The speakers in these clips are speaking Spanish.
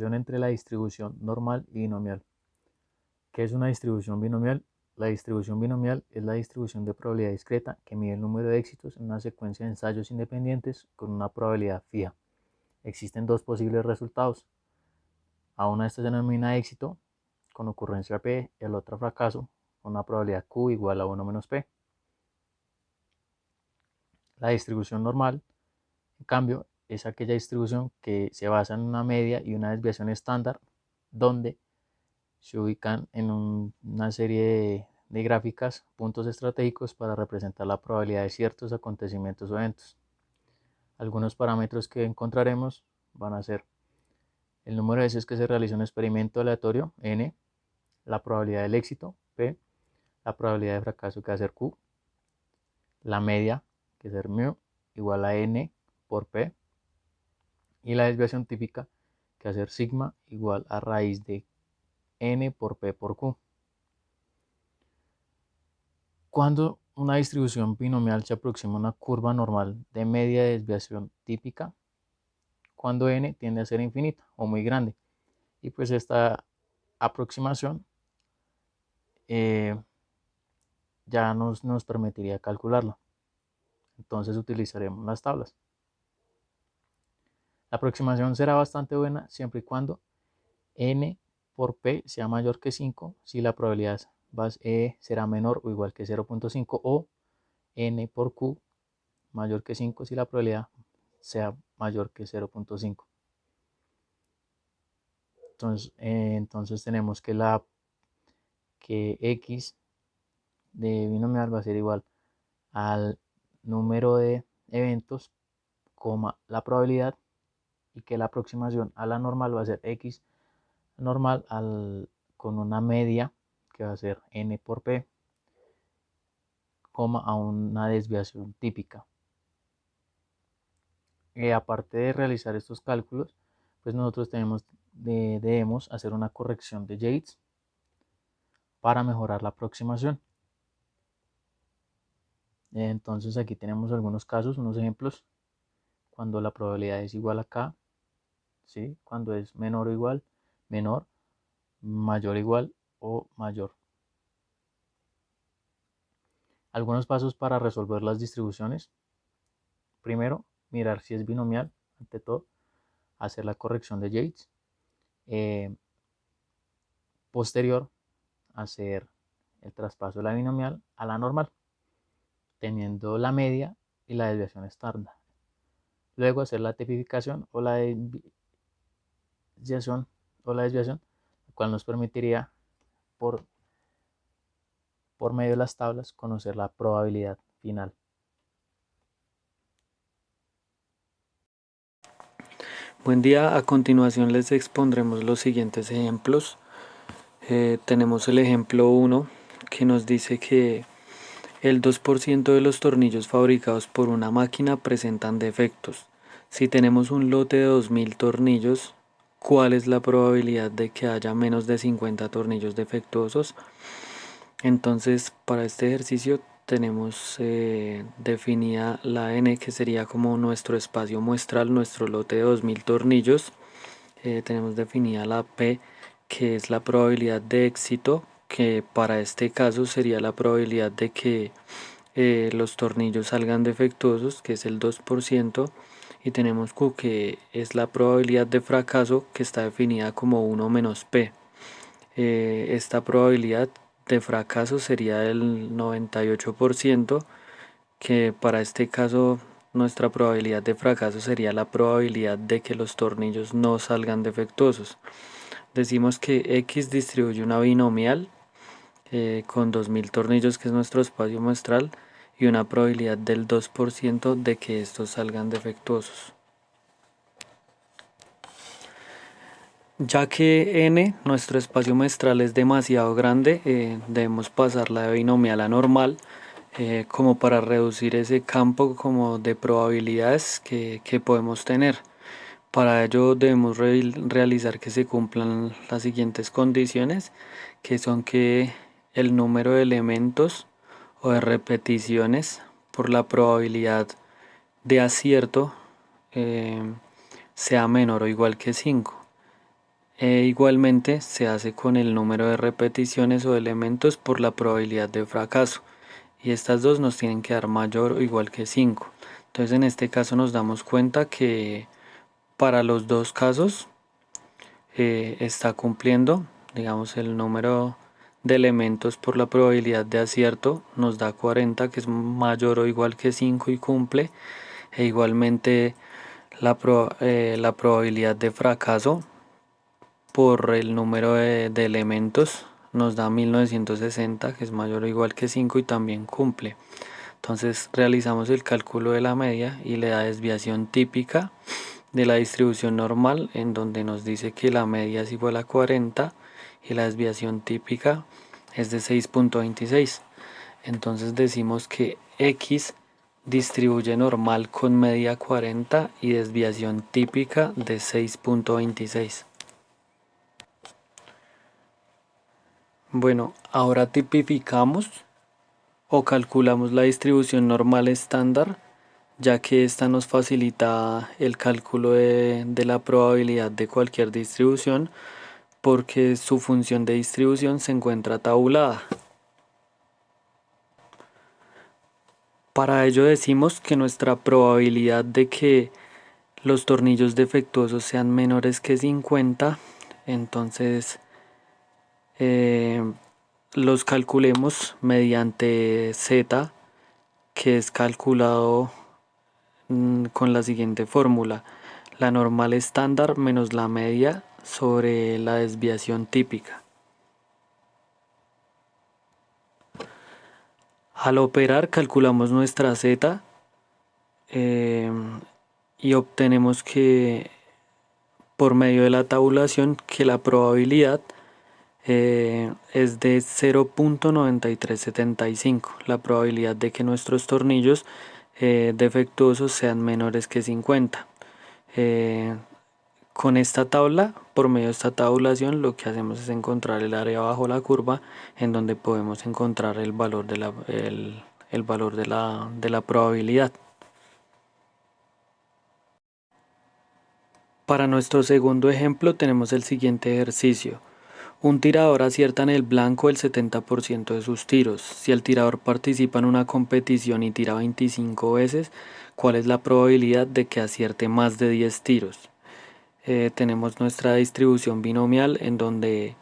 Entre la distribución normal y binomial. ¿Qué es una distribución binomial? La distribución binomial es la distribución de probabilidad discreta que mide el número de éxitos en una secuencia de ensayos independientes con una probabilidad fija. Existen dos posibles resultados. A una de estas se denomina éxito con ocurrencia P y al otro fracaso con una probabilidad Q igual a 1 menos P. La distribución normal, en cambio, es aquella distribución que se basa en una media y una desviación estándar donde se ubican en una serie de gráficas, puntos estratégicos para representar la probabilidad de ciertos acontecimientos o eventos. Algunos parámetros que encontraremos van a ser el número de veces que se realiza un experimento aleatorio, n, la probabilidad del éxito, p, la probabilidad de fracaso, que va a ser q, la media, que va a ser mu, igual a n por p, y la desviación típica, que va a ser sigma, igual a raíz de n por p por q. Cuando una distribución binomial se aproxima a una curva normal de media desviación típica, cuando n tiende a ser infinita o muy grande. Y pues esta aproximación ya nos permitiría calcularla. Entonces utilizaremos las tablas. La aproximación será bastante buena siempre y cuando n por p sea mayor que 5 si la probabilidad será menor o igual que 0.5 o n por q mayor que 5 si la probabilidad sea mayor que 0.5. Entonces tenemos que x de binomial va a ser igual al número de eventos, la probabilidad, y que la aproximación a la normal va a ser x normal con una media que va a ser n por p, a una desviación típica. Aparte de realizar estos cálculos, pues nosotros debemos hacer una corrección de Yates para mejorar la aproximación. Entonces aquí tenemos algunos casos, unos ejemplos. Cuando la probabilidad es igual a k, ¿sí? Cuando es menor o igual, menor, mayor o igual o mayor. Algunos pasos para resolver las distribuciones. Primero, mirar si es binomial, ante todo, hacer la corrección de Yates. Posterior, hacer el traspaso de la binomial a la normal, teniendo la media y la desviación estándar. Luego hacer la tipificación o la desviación, la cual nos permitiría por medio de las tablas conocer la probabilidad final. Buen día, a continuación les expondremos los siguientes ejemplos. Tenemos el ejemplo 1 que nos dice que el 2% de los tornillos fabricados por una máquina presentan defectos. Si tenemos un lote de 2000 tornillos, ¿cuál es la probabilidad de que haya menos de 50 tornillos defectuosos? Entonces, para este ejercicio tenemos definida la n, que sería como nuestro espacio muestral, nuestro lote de 2000 tornillos. Tenemos definida la p, que es la probabilidad de éxito, que para este caso sería la probabilidad de que los tornillos salgan defectuosos, que es el 2%, y tenemos q, que es la probabilidad de fracaso, que está definida como 1 menos p. Esta probabilidad de fracaso sería el 98%, que para este caso nuestra probabilidad de fracaso sería la probabilidad de que los tornillos no salgan defectuosos. Decimos que x distribuye una binomial con 2000 tornillos, que es nuestro espacio muestral, y una probabilidad del 2% de que estos salgan defectuosos. Ya que n, nuestro espacio muestral, es demasiado grande, debemos pasarla de binomial a normal, como para reducir ese campo como de probabilidades que podemos tener. Para ello debemos realizar que se cumplan las siguientes condiciones, que son que el número de elementos o de repeticiones por la probabilidad de acierto sea menor o igual que 5. Igualmente se hace con el número de repeticiones o elementos por la probabilidad de fracaso. Y estas dos nos tienen que dar mayor o igual que 5. Entonces en este caso nos damos cuenta que para los dos casos está cumpliendo, digamos, el número de elementos por la probabilidad de acierto nos da 40, que es mayor o igual que 5 y cumple. E igualmente la probabilidad de fracaso por el número de elementos nos da 1960, que es mayor o igual que 5 y también cumple. Entonces realizamos el cálculo de la media y la desviación típica de la distribución normal, en donde nos dice que la media es igual a 40 y la desviación típica es de 6.26. Entonces decimos que X distribuye normal con media 40 y desviación típica de 6.26. Bueno, ahora tipificamos o calculamos la distribución normal estándar, ya que esta nos facilita el cálculo de la probabilidad de cualquier distribución, porque su función de distribución se encuentra tabulada. Para ello decimos que nuestra probabilidad de que los tornillos defectuosos sean menores que 50, entonces los calculemos mediante Z, que es calculado con la siguiente fórmula: la normal estándar menos la media sobre la desviación típica. Al operar calculamos nuestra Z y obtenemos que por medio de la tabulación que la probabilidad es de 0.9375, la probabilidad de que nuestros tornillos defectuosos sean menores que 50. Con esta tabla, por medio de esta tabulación, lo que hacemos es encontrar el área bajo la curva, en donde podemos encontrar el valor el valor de la probabilidad. Para nuestro segundo ejemplo tenemos el siguiente ejercicio. Un tirador acierta en el blanco el 70% de sus tiros. Si el tirador participa en una competición y tira 25 veces, ¿cuál es la probabilidad de que acierte más de 10 tiros? Tenemos nuestra distribución binomial, en donde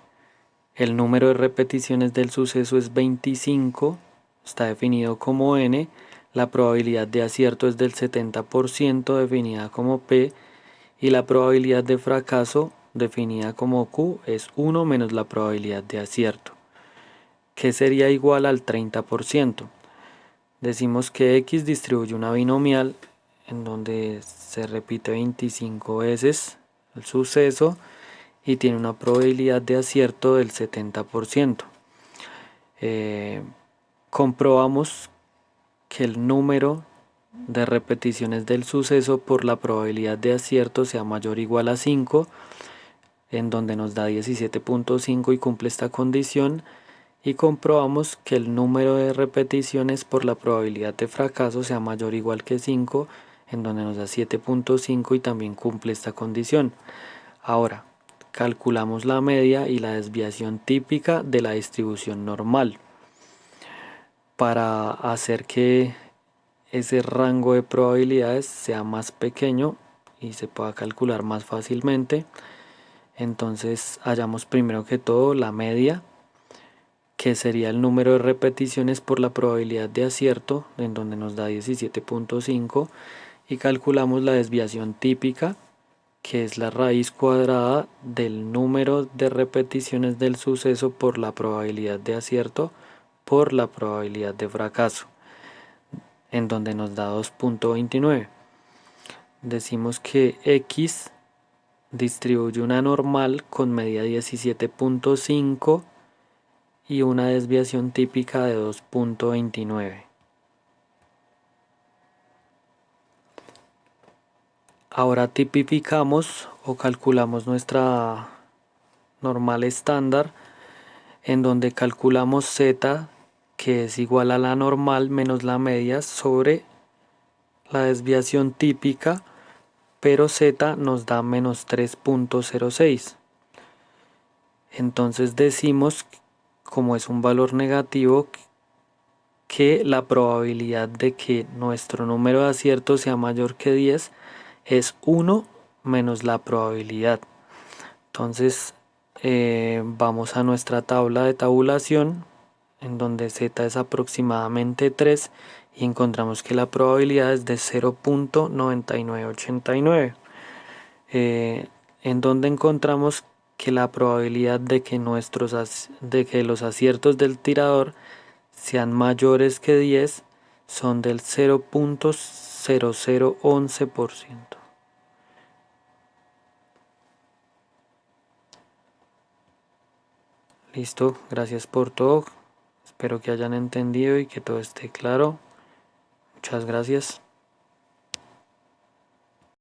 el número de repeticiones del suceso es 25, está definido como n, la probabilidad de acierto es del 70%, definida como p, y la probabilidad de fracaso, definida como Q, es 1 menos la probabilidad de acierto, que sería igual al 30%. Decimos que X distribuye una binomial en donde se repite 25 veces el suceso y tiene una probabilidad de acierto del 70%. Comprobamos que el número de repeticiones del suceso por la probabilidad de acierto sea mayor o igual a 5, en donde nos da 17.5 y cumple esta condición, y comprobamos que el número de repeticiones por la probabilidad de fracaso sea mayor o igual que 5, en donde nos da 7.5 y también cumple esta condición. Ahora, calculamos la media y la desviación típica de la distribución normal para hacer que ese rango de probabilidades sea más pequeño y se pueda calcular más fácilmente. Entonces hallamos primero que todo la media, que sería el número de repeticiones por la probabilidad de acierto, en donde nos da 17.5, y calculamos la desviación típica, que es la raíz cuadrada del número de repeticiones del suceso por la probabilidad de acierto por la probabilidad de fracaso, en donde nos da 2.29. Decimos que X distribuye una normal con media 17.5 y una desviación típica de 2.29. Ahora tipificamos o calculamos nuestra normal estándar, en donde calculamos Z, que es igual a la normal menos la media sobre la desviación típica, pero Z nos da menos 3.06. Entonces decimos, como es un valor negativo, que la probabilidad de que nuestro número de aciertos sea mayor que 10 es 1 menos la probabilidad. Entonces vamos a nuestra tabla de tabulación en donde z es aproximadamente 3 y encontramos que la probabilidad es de 0.9989, en donde encontramos que la probabilidad de que los aciertos del tirador sean mayores que 10 son del 0.0011%. Listo, gracias por todo. Espero que hayan entendido y que todo esté claro. Muchas gracias.